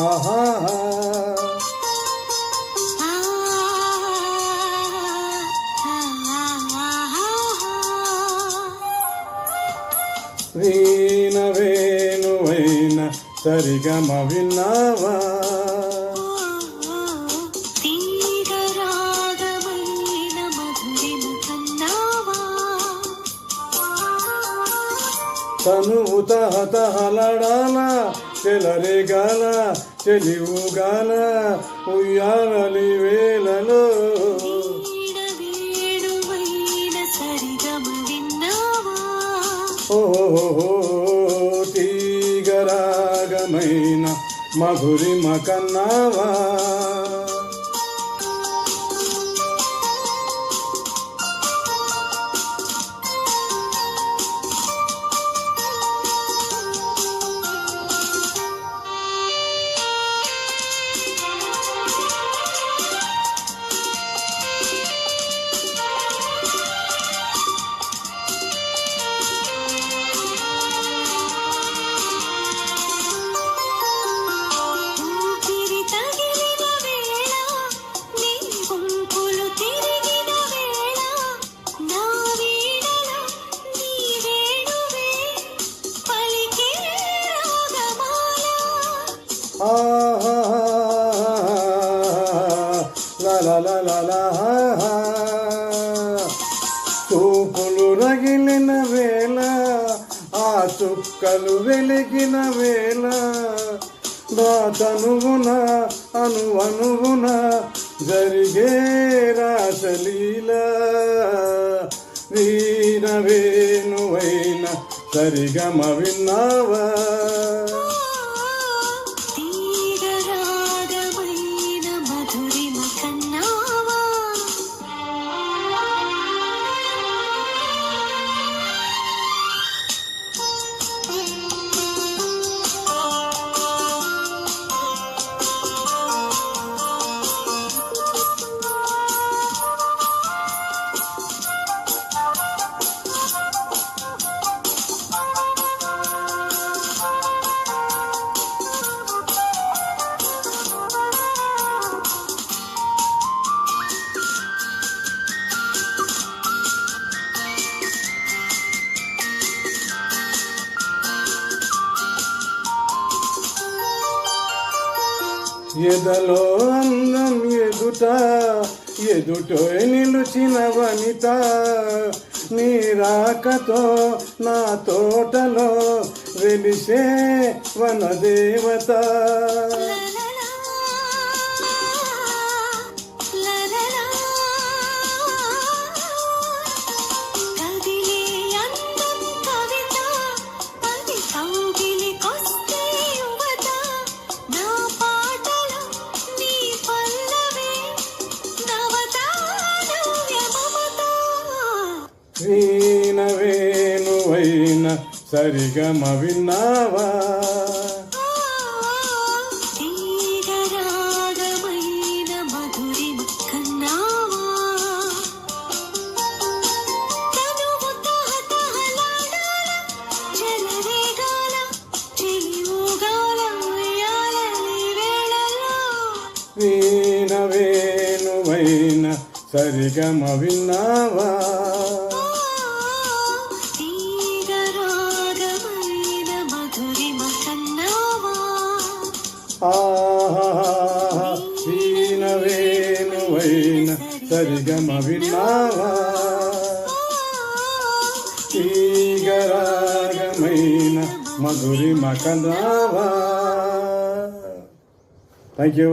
ఆహా వీణ వేణువైన సరిగమ విన్నావా తనువు తహతహలాడాల చెలరేగాల చెలివుగాల ఉయ్యాలలి వేళలో ఓహో తీగరాగమైన మధురిమ కన్నావా చూపులు రగిలిన వేళ ఆ చుక్కలు వెలిగిన వేళ తనువున అనువనువున జరిగే రాసలీల వీణ వేణువైన సరిగమ విన్నావా ఎదలో అందం ఎదుటో నిలుచిన వనిత నీ రాకతో నా తోటలో వెలిసే వనదేవత వీణ వేణువైన సరిగమ విన్నావా వీణ వేణువైన సరిగమ విన్నావా వీణ వేణువైన సరిగమ విన్నావా తీగరాగమైన మధురిమ కన్నావా. Thank you.